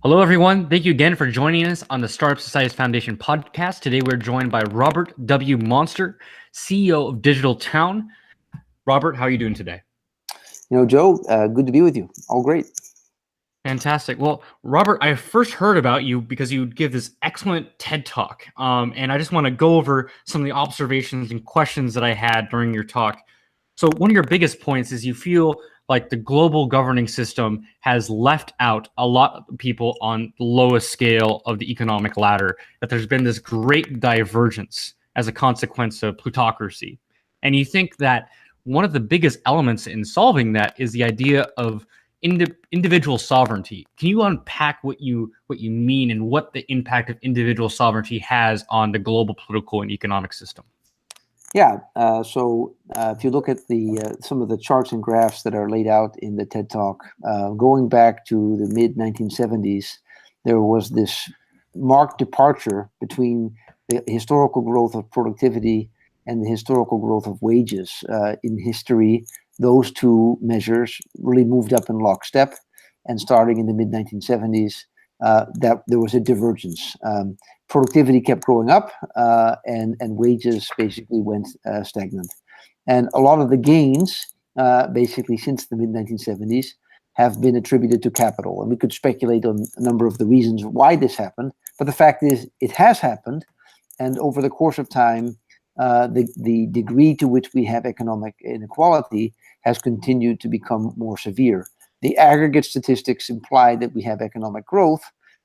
Hello, everyone. Thank you again for joining us on the Startup Societies Foundation podcast. Today, we're joined by Robert W. Monster, CEO of DigitalTown. Robert, how are you doing today? Joe, good to be with you. All great. Fantastic. Well, Robert, I first heard about you because you give this excellent TED Talk. And I just want to go over some of the observations and questions that I had during your talk. So one of your biggest points is you feel like the global governing system has left out a lot of people on the lowest scale of the economic ladder, that there's been this great divergence as a consequence of plutocracy. And you think that one of the biggest elements in solving that is the idea of individual sovereignty. Can you unpack what you mean and what the impact of individual sovereignty has on the global political and economic system? Yeah. If you look at the some of the charts and graphs that are laid out in the TED Talk, going back to the mid 1970s, there was this marked departure between the historical growth of productivity and the historical growth of wages. In history, those two measures really moved up in lockstep, and starting in the mid 1970s, that there was a divergence. Productivity kept growing up, and wages basically went stagnant. And a lot of the gains, basically since the mid 1970s, have been attributed to capital. And we could speculate on a number of the reasons why this happened, but the fact is, it has happened. And over the course of time, the degree to which we have economic inequality has continued to become more severe. The aggregate statistics imply that we have economic growth,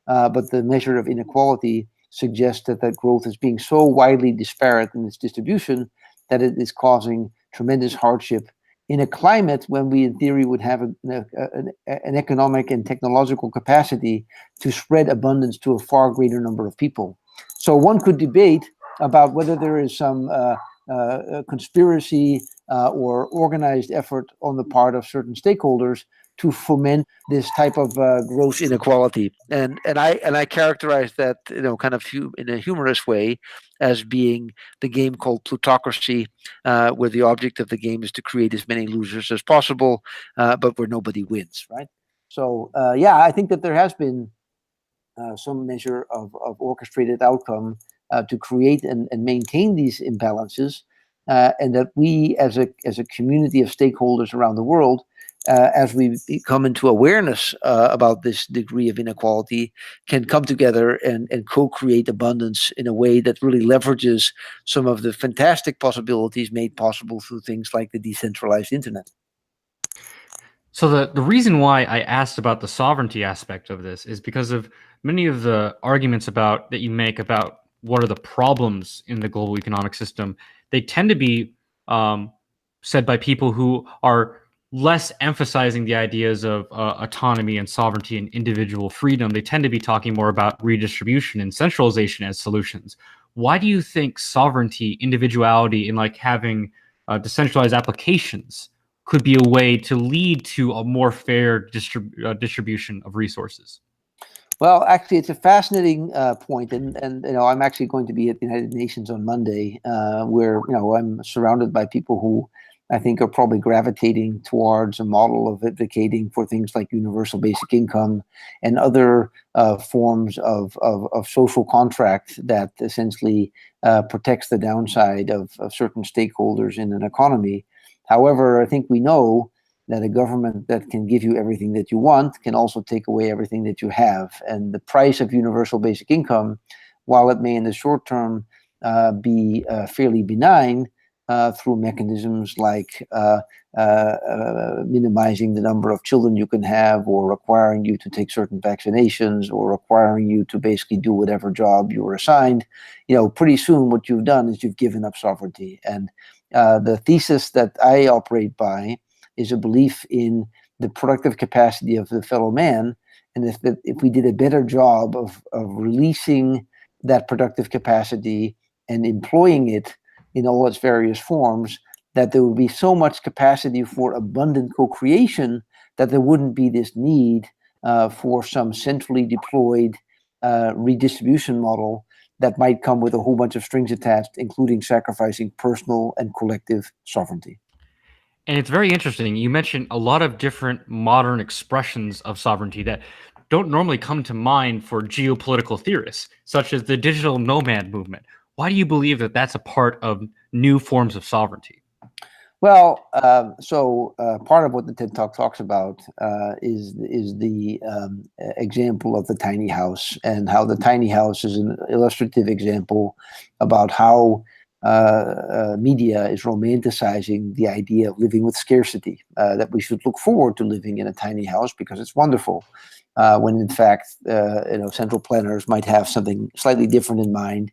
but the measure of inequality suggests that that growth is being so widely disparate in its distribution that it is causing tremendous hardship in a climate when we, in theory, would have an economic and technological capacity to spread abundance to a far greater number of people. So one could debate about whether there is some conspiracy or organized effort on the part of certain stakeholders to foment this type of gross inequality, and I characterize that kind of in a humorous way as being the game called plutocracy, where the object of the game is to create as many losers as possible, but where nobody wins, right? So yeah, I think that there has been some measure of orchestrated outcome to create and maintain these imbalances, and that we as a community of stakeholders around the world, as we come into awareness about this degree of inequality, can come together and co-create abundance in a way that really leverages some of the fantastic possibilities made possible through things like the decentralized internet. So the reason why I asked about the sovereignty aspect of this is because of many of the arguments about that you make about what are the problems in the global economic system. They tend to be said by people who are less emphasizing the ideas of autonomy and sovereignty and individual freedom. They tend to be talking more about redistribution and centralization as solutions. Why do you think sovereignty, individuality, and like having decentralized applications could be a way to lead to a more fair distribution of resources? Well, actually, it's a fascinating point, and I'm actually going to be at the United Nations on Monday, where I'm surrounded by people who I think are probably gravitating towards a model of advocating for things like universal basic income and other forms of social contract that essentially protects the downside of certain stakeholders in an economy. However, I think we know that a government that can give you everything that you want can also take away everything that you have. And the price of universal basic income, while it may in the short term be fairly benign through mechanisms like minimizing the number of children you can have, or requiring you to take certain vaccinations, or requiring you to basically do whatever job you were assigned, pretty soon what you've done is you've given up sovereignty. And the thesis that I operate by is a belief in the productive capacity of the fellow man, and if we did a better job of releasing that productive capacity and employing it in all its various forms, that there would be so much capacity for abundant co-creation that there wouldn't be this need for some centrally deployed redistribution model that might come with a whole bunch of strings attached, including sacrificing personal and collective sovereignty. And it's very interesting. You mentioned a lot of different modern expressions of sovereignty that don't normally come to mind for geopolitical theorists, such as the digital nomad movement. Why do you believe that that's a part of new forms of sovereignty? Well, part of what the TED Talk talks about is the example of the tiny house, and how the tiny house is an illustrative example about how media is romanticizing the idea of living with scarcity, that we should look forward to living in a tiny house because it's wonderful, when in fact, central planners might have something slightly different in mind,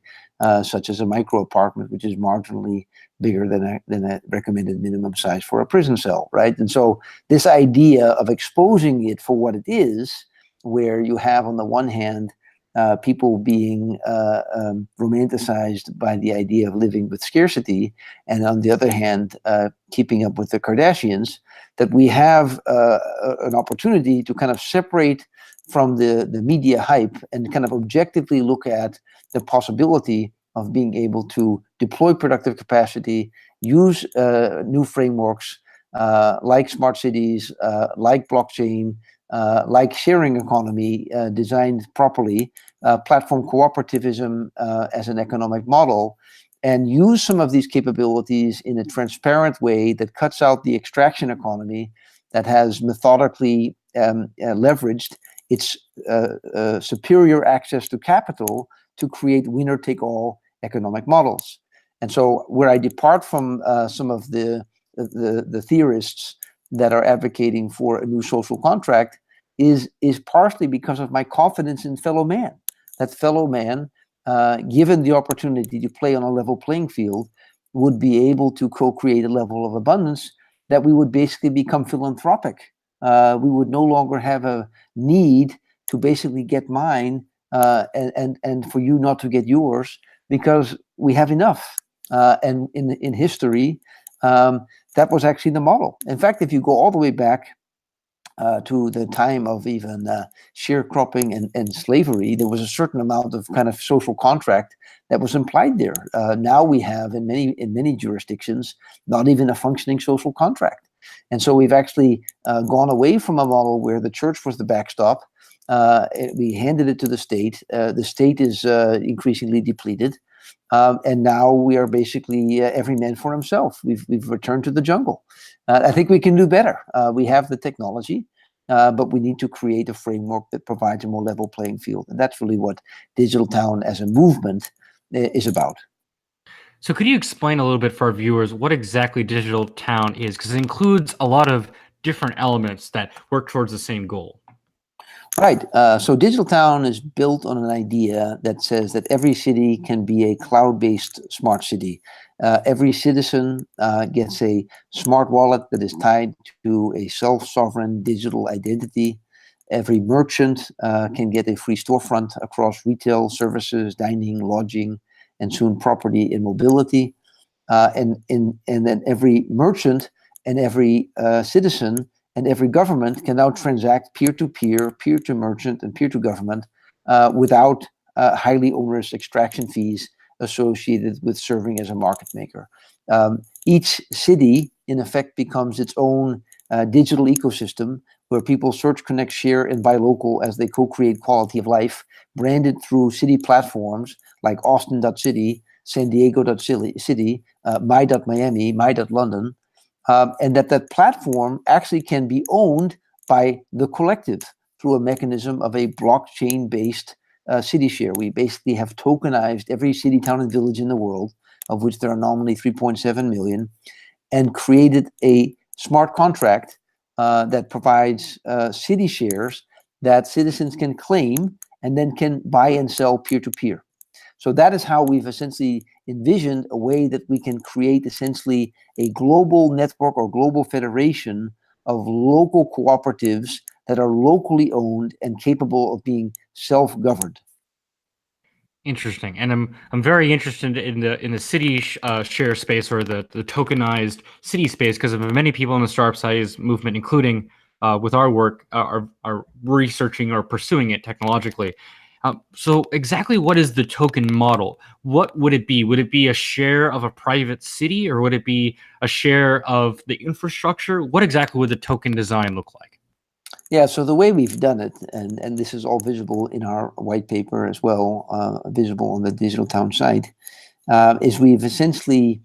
such as a micro apartment, which is marginally bigger than a recommended minimum size for a prison cell, right? And so this idea of exposing it for what it is, where you have on the one hand people being romanticized by the idea of living with scarcity, and on the other hand keeping up with the Kardashians, that we have an opportunity to kind of separate from the media hype and kind of objectively look at the possibility of being able to deploy productive capacity, use new frameworks like smart cities, like blockchain, like sharing economy designed properly, platform cooperativism as an economic model, and use some of these capabilities in a transparent way that cuts out the extraction economy that has methodically leveraged its superior access to capital to create winner-take-all economic models. And so where I depart from some of the theorists that are advocating for a new social contract is partially because of my confidence in fellow man. That fellow man, given the opportunity to play on a level playing field, would be able to co-create a level of abundance that we would basically become philanthropic. We would no longer have a need to basically get mine and for you not to get yours, because we have enough. And in history, that was actually the model. In fact, if you go all the way back to the time of even sharecropping and slavery, there was a certain amount of kind of social contract that was implied there. Now we have in many jurisdictions not even a functioning social contract. And so we've actually gone away from a model where the church was the backstop. We handed it to the state. The state is increasingly depleted. And now we are basically every man for himself. We've returned to the jungle. I think we can do better. We have the technology, but we need to create a framework that provides a more level playing field. And that's really what DigitalTown as a movement is about. So could you explain a little bit for our viewers what exactly DigitalTown is? Because it includes a lot of different elements that work towards the same goal. Right. So DigitalTown is built on an idea that says that every city can be a cloud-based smart city. Every citizen gets a smart wallet that is tied to a self-sovereign digital identity. Every merchant can get a free storefront across retail, services, dining, lodging, and soon property and mobility. And then every merchant and every citizen and every government can now transact peer-to-peer, peer-to-merchant, and peer-to-government without highly onerous extraction fees associated with serving as a market maker. Each city, in effect, becomes its own digital ecosystem where people search, connect, share, and buy local as they co-create quality of life, branded through city platforms like Austin.city, San Diego.city, My.Miami, My.London, and that platform actually can be owned by the collective through a mechanism of a blockchain-based city share. We basically have tokenized every city, town, and village in the world, of which there are nominally 3.7 million, and created a smart contract that provides city shares that citizens can claim and then can buy and sell peer-to-peer. So that is how we've essentially envisioned a way that we can create essentially a global network or global federation of local cooperatives that are locally owned and capable of being self-governed. Interesting, and I'm very interested in the city share space, or the tokenized city space, because of many people in the startup size movement, including with our work, are researching or pursuing it technologically. So exactly what is the token model? What would it be? Would it be a share of a private city, or would it be a share of the infrastructure? What exactly would the token design look like? Yeah, so the way we've done it, and this is all visible in our white paper as well, visible on the DigitalTown site, is we've essentially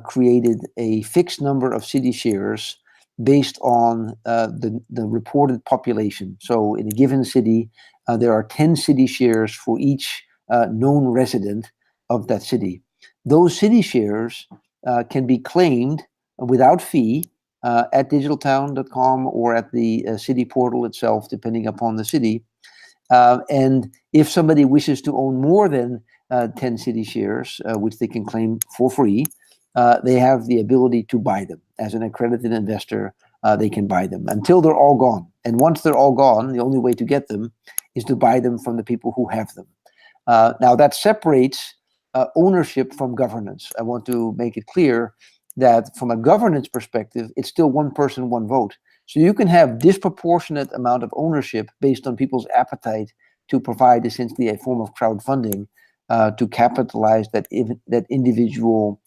created a fixed number of city shares based on the reported population. So in a given city, there are 10 city shares for each known resident of that city. Those city shares can be claimed without fee at digitaltown.com or at the city portal itself, depending upon the city. And if somebody wishes to own more than 10 city shares, which they can claim for free, they have the ability to buy them. As an accredited investor, they can buy them until they're all gone. And once they're all gone, the only way to get them is to buy them from the people who have them. Now, that separates ownership from governance. I want to make it clear that from a governance perspective, it's still one person, one vote. So you can have disproportionate amount of ownership based on people's appetite to provide essentially a form of crowdfunding to capitalize that individual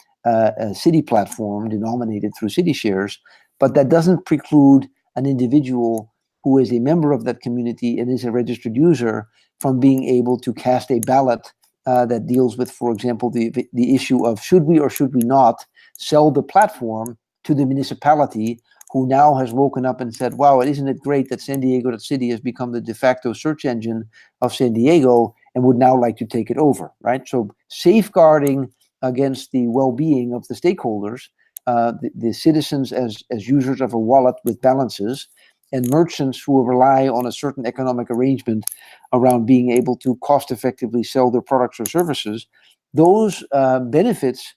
city platform denominated through city shares. But that doesn't preclude an individual who is a member of that community and is a registered user from being able to cast a ballot that deals with, for example, the issue of should we or should we not sell the platform to the municipality who now has woken up and said, wow, isn't it great that San Diego City has become the de facto search engine of San Diego and would now like to take it over, right? So safeguarding against the well-being of the stakeholders, the citizens as users of a wallet with balances, and merchants who rely on a certain economic arrangement around being able to cost effectively sell their products or services, those benefits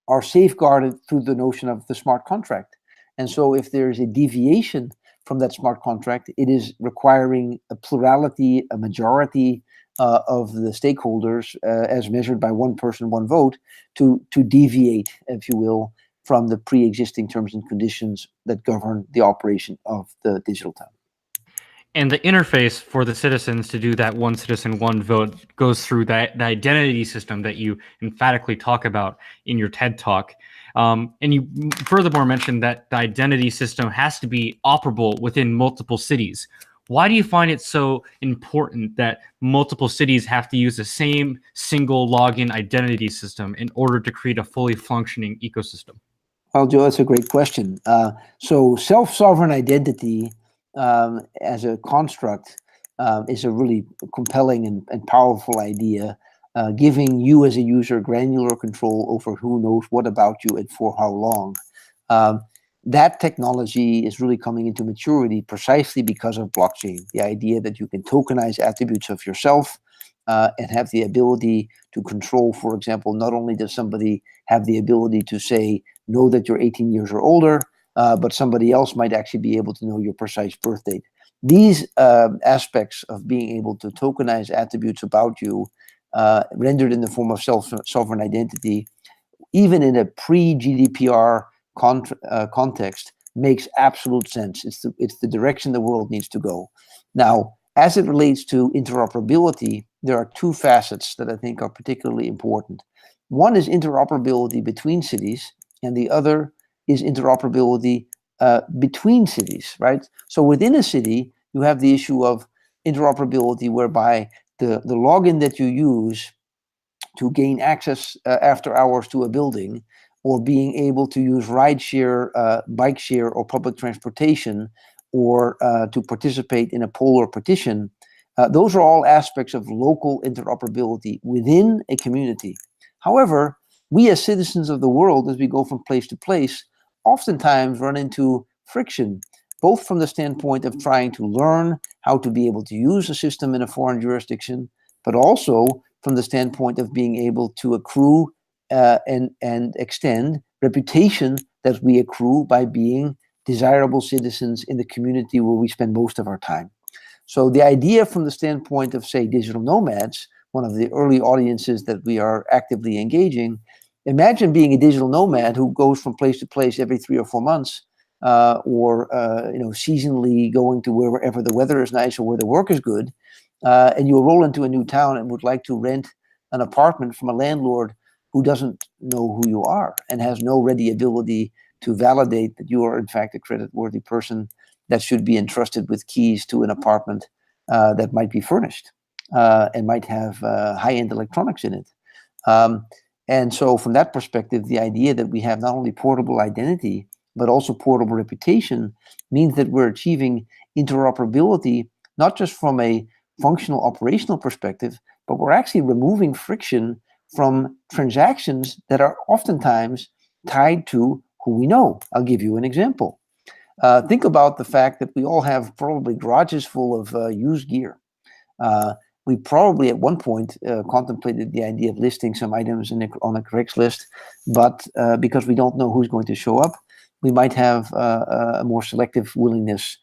are safeguarded through the notion of the smart contract. And so if there is a deviation from that smart contract, it is requiring a plurality, a majority of the stakeholders, as measured by one person, one vote, to deviate, if you will, from the pre-existing terms and conditions that govern the operation of the digital town. And the interface for the citizens to do that one citizen, one vote goes through the identity system that you emphatically talk about in your TED Talk. And you furthermore mentioned that the identity system has to be operable within multiple cities. Why do you find it so important that multiple cities have to use the same single login identity system in order to create a fully functioning ecosystem? Well, Joe, that's a great question. So self-sovereign identity as a construct is a really compelling and powerful idea, giving you as a user granular control over who knows what about you and for how long. That technology is really coming into maturity precisely because of blockchain. The idea that you can tokenize attributes of yourself and have the ability to control, for example, not only does somebody have the ability to say, know that you're 18 years or older, but somebody else might actually be able to know your precise birth date. These aspects of being able to tokenize attributes about you, rendered in the form of sovereign identity, even in a pre-GDPR context, makes absolute sense. It's the direction the world needs to go. Now, as it relates to interoperability, there are two facets that I think are particularly important. One is interoperability between cities, and the other is interoperability between cities, right? So within a city, you have the issue of interoperability whereby the login that you use to gain access after hours to a building, or being able to use rideshare, bike share, or public transportation, or to participate in a poll or petition, those are all aspects of local interoperability within a community. However, we as citizens of the world, as we go from place to place, oftentimes run into friction, both from the standpoint of trying to learn how to be able to use a system in a foreign jurisdiction, but also from the standpoint of being able to accrue and extend reputation that we accrue by being desirable citizens in the community where we spend most of our time. So the idea from the standpoint of, say, digital nomads, one of the early audiences that we are actively engaging, imagine being a digital nomad who goes from place to place every 3 or 4 months, or seasonally going to wherever the weather is nice or where the work is good, and you roll into a new town and would like to rent an apartment from a landlord who doesn't know who you are and has no ready ability to validate that you are in fact a credit-worthy person that should be entrusted with keys to an apartment that might be furnished and might have high-end electronics in it. And so from that perspective, the idea that we have not only portable identity, but also portable reputation means that we're achieving interoperability, not just from a functional operational perspective, but we're actually removing friction from transactions that are oftentimes tied to who we know. I'll give you an example. Think about the fact that we all have probably garages full of used gear. We probably at one point contemplated the idea of listing some items on a Craigslist, but because we don't know who's going to show up, we might have a more selective willingness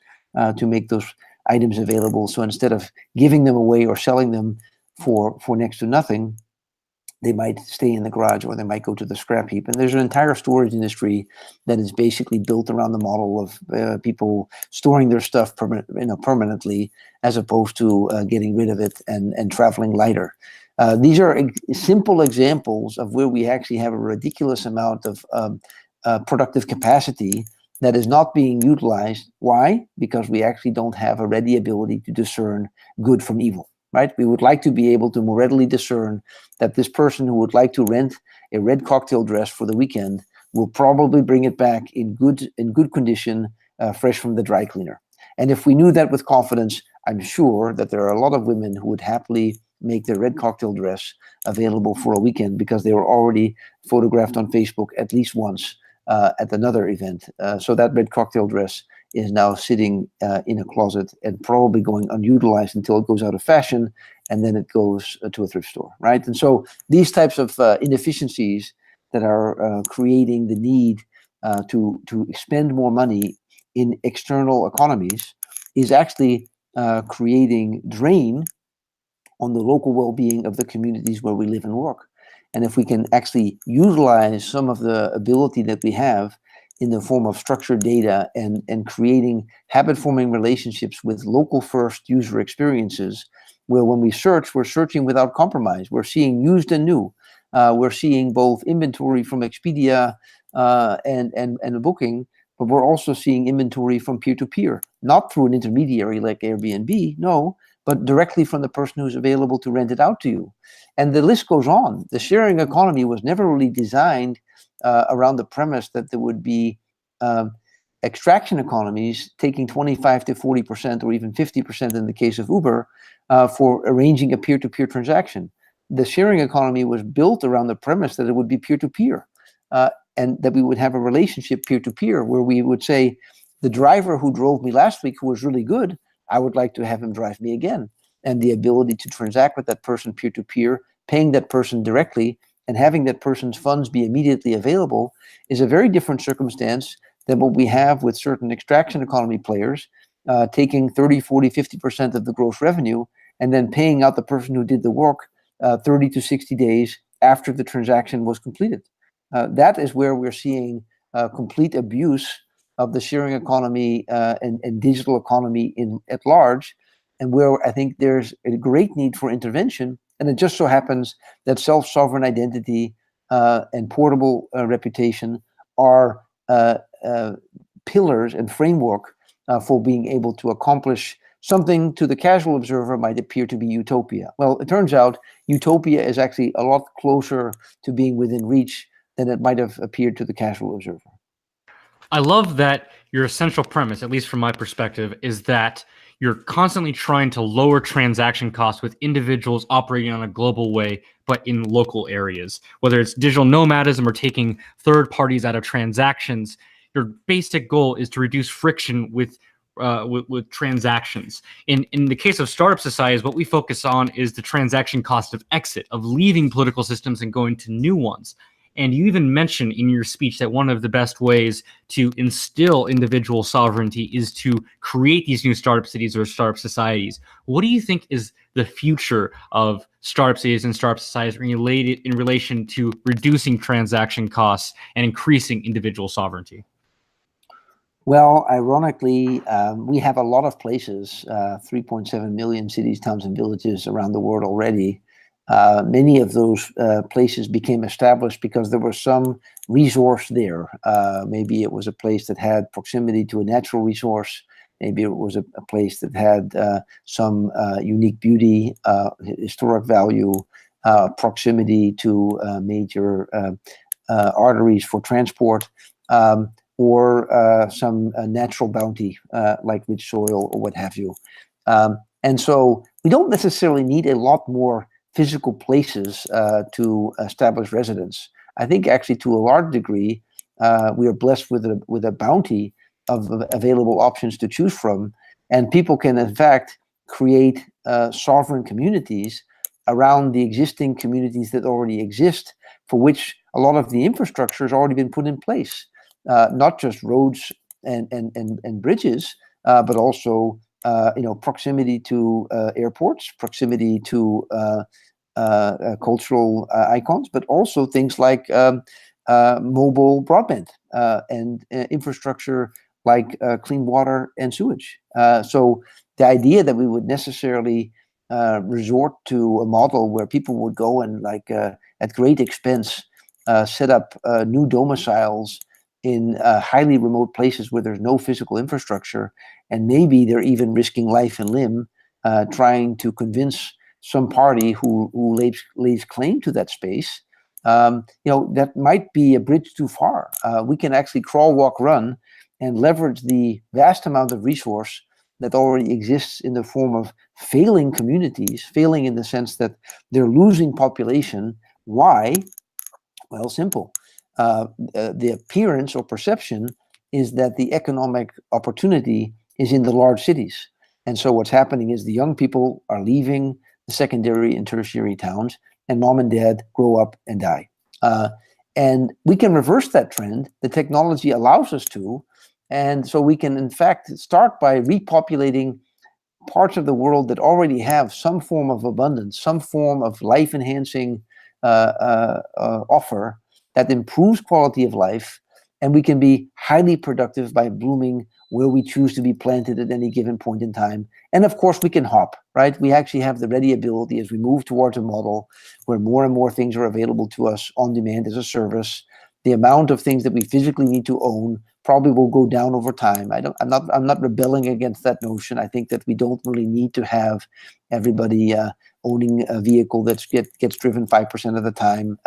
to make those items available. So instead of giving them away or selling them for next to nothing, they might stay in the garage or they might go to the scrap heap. And there's an entire storage industry that is basically built around the model of people storing their stuff permanently, as opposed to getting rid of it and traveling lighter. These are simple examples of where we actually have a ridiculous amount of productive capacity that is not being utilized. Why? Because we actually don't have a ready ability to discern good from evil. Right? We would like to be able to more readily discern that this person who would like to rent a red cocktail dress for the weekend will probably bring it back in good condition, fresh from the dry cleaner. And if we knew that with confidence, I'm sure that there are a lot of women who would happily make their red cocktail dress available for a weekend because they were already photographed on Facebook at least once at another event. So that red cocktail dress is now sitting in a closet and probably going unutilized until it goes out of fashion, and then it goes to a thrift store, right? And so these types of inefficiencies that are creating the need to expend more money in external economies is actually creating drain on the local well-being of the communities where we live and work. And if we can actually utilize some of the ability that we have in the form of structured data and creating habit-forming relationships with local first user experiences, where when we search, we're searching without compromise. We're seeing used and new. We're seeing both inventory from Expedia and Booking, but we're also seeing inventory from peer-to-peer, not through an intermediary like Airbnb, no, but directly from the person who's available to rent it out to you. And the list goes on. The sharing economy was never really designed around the premise that there would be extraction economies taking 25 to 40% or even 50% in the case of Uber for arranging a peer-to-peer transaction. The sharing economy was built around the premise that it would be peer-to-peer and that we would have a relationship peer-to-peer where we would say, the driver who drove me last week who was really good, I would like to have him drive me again. And the ability to transact with that person peer-to-peer, paying that person directly, and having that person's funds be immediately available is a very different circumstance than what we have with certain extraction economy players taking 30, 40, 50% of the gross revenue and then paying out the person who did the work 30 to 60 days after the transaction was completed. That is where we're seeing complete abuse of the sharing economy and digital economy at large, and where I think there's a great need for intervention. And it just so happens that self-sovereign identity and portable reputation are pillars and framework for being able to accomplish something to the casual observer might appear to be utopia. Well, it turns out utopia is actually a lot closer to being within reach than it might have appeared to the casual observer. I love that your essential premise, at least from my perspective, is that you're constantly trying to lower transaction costs with individuals operating on a global way, but in local areas. Whether it's digital nomadism or taking third parties out of transactions, your basic goal is to reduce friction with transactions. In the case of startup societies, what we focus on is the transaction cost of exit, of leaving political systems and going to new ones. And you even mentioned in your speech that one of the best ways to instill individual sovereignty is to create these new startup cities or startup societies. What do you think is the future of startup cities and startup societies in relation to reducing transaction costs and increasing individual sovereignty? Well, ironically, we have a lot of places, 3.7 million cities, towns, and villages around the world already. Many of those places became established because there was some resource there. Maybe it was a place that had proximity to a natural resource. Maybe it was a place that had some unique beauty, historic value, proximity to major arteries for transport, or some natural bounty like rich soil or what have you. And so we don't necessarily need a lot more physical places to establish residence. I think actually to a large degree, we are blessed with a bounty of available options to choose from, and people can in fact create sovereign communities around the existing communities that already exist, for which a lot of the infrastructure has already been put in place, not just roads and bridges, but also proximity to airports, proximity to cultural icons, but also things like mobile broadband and infrastructure like clean water and sewage. So the idea that we would necessarily resort to a model where people would go and at great expense set up new domiciles in highly remote places where there's no physical infrastructure, and maybe they're even risking life and limb trying to convince some party who lays claim to that space, that might be a bridge too far. We can actually crawl, walk, run, and leverage the vast amount of resource that already exists in the form of failing communities, failing in the sense that they're losing population. Why? Well, simple. The appearance or perception is that the economic opportunity is in the large cities. And so what's happening is the young people are leaving the secondary and tertiary towns, and mom and dad grow up and die. And we can reverse that trend. The technology allows us to. And so we can, in fact, start by repopulating parts of the world that already have some form of abundance, some form of life-enhancing offer that improves quality of life, and we can be highly productive by blooming where we choose to be planted at any given point in time. And of course, we can hop, right? We actually have the ready ability as we move towards a model where more and more things are available to us on demand as a service. The amount of things that we physically need to own probably will go down over time. I'm not rebelling against that notion. I think that we don't really need to have everybody owning a vehicle that gets driven 5% of the time.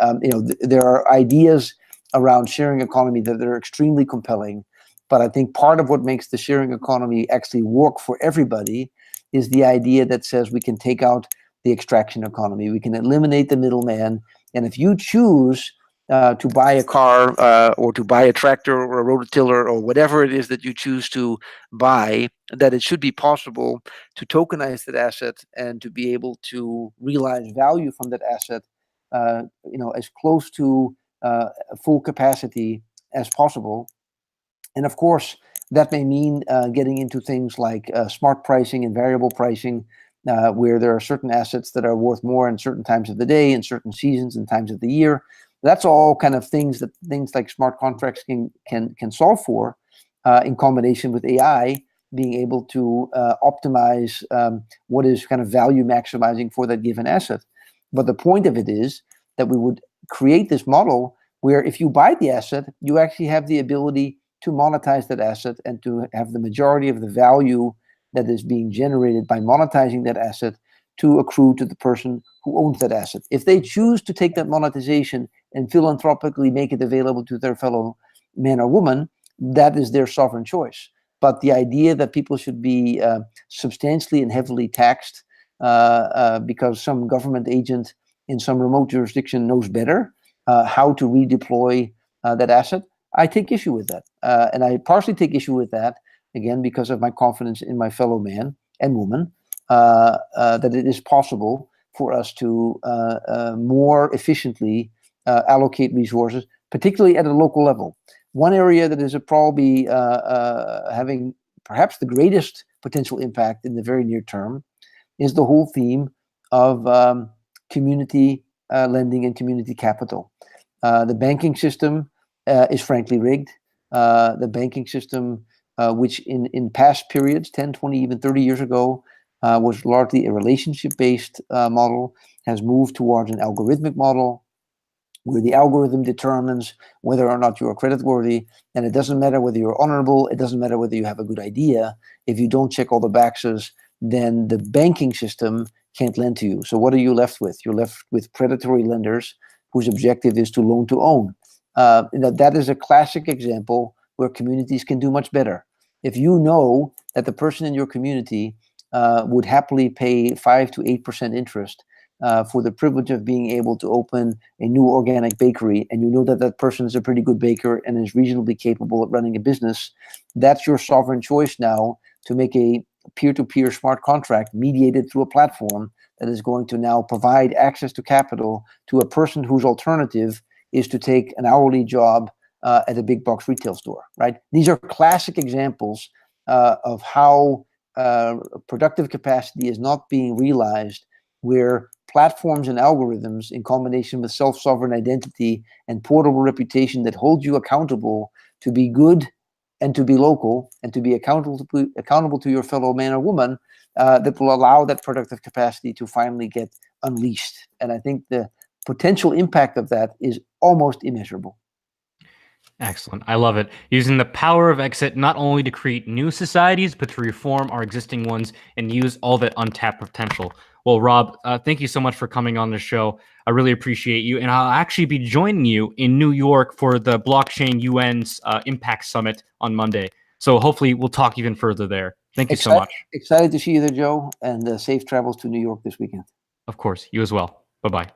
There are ideas around sharing economy that are extremely compelling, but I think part of what makes the sharing economy actually work for everybody is the idea that says we can take out the extraction economy, we can eliminate the middleman, and if you choose to buy a car or to buy a tractor or a rototiller or whatever it is that you choose to buy, that it should be possible to tokenize that asset and to be able to realize value from that asset, as close to full capacity as possible. And of course, that may mean getting into things like smart pricing and variable pricing, where there are certain assets that are worth more in certain times of the day, in certain seasons and times of the year. That's all kind of things like smart contracts can solve for, in combination with AI being able to optimize what is kind of value maximizing for that given asset. But the point of it is that we would create this model where if you buy the asset, you actually have the ability to monetize that asset and to have the majority of the value that is being generated by monetizing that asset to accrue to the person who owns that asset. If they choose to take that monetization and philanthropically make it available to their fellow man or woman, that is their sovereign choice. But the idea that people should be substantially and heavily taxed because some government agent in some remote jurisdiction knows better how to redeploy that asset, I take issue with that. And I partially take issue with that, again, because of my confidence in my fellow man and woman, that it is possible for us to more efficiently allocate resources, particularly at a local level. One area that is probably having perhaps the greatest potential impact in the very near term is the whole theme of community lending and community capital. The banking system is frankly rigged. The banking system, which in past periods, 10, 20, even 30 years ago, was largely a relationship-based model, has moved towards an algorithmic model. where the algorithm determines whether or not you are creditworthy. And it doesn't matter whether you're honorable. It doesn't matter whether you have a good idea. If you don't check all the boxes, then the banking system can't lend to you. So what are you left with? You're left with predatory lenders whose objective is to loan to own. That is a classic example where communities can do much better. If you know that the person in your community would happily pay 5 to 8% interest for the privilege of being able to open a new organic bakery, and you know that that person is a pretty good baker and is reasonably capable at running a business, that's your sovereign choice now to make a peer-to-peer smart contract mediated through a platform that is going to now provide access to capital to a person whose alternative is to take an hourly job at a big box retail store, right? These are classic examples of how productive capacity is not being realized, where platforms and algorithms in combination with self-sovereign identity and portable reputation that hold you accountable to be good and to be local and to be accountable to your fellow man or woman, that will allow that productive capacity to finally get unleashed. And I think the potential impact of that is almost immeasurable. Excellent. I love it. Using the power of exit not only to create new societies, but to reform our existing ones and use all that untapped potential. Well, Rob, thank you so much for coming on the show. I really appreciate you. And I'll actually be joining you in New York for the Blockchain UN's Impact Summit on Monday. So hopefully we'll talk even further there. Thank you so much. Excited to see you there, Joe, and safe travels to New York this weekend. Of course. You as well. Bye-bye.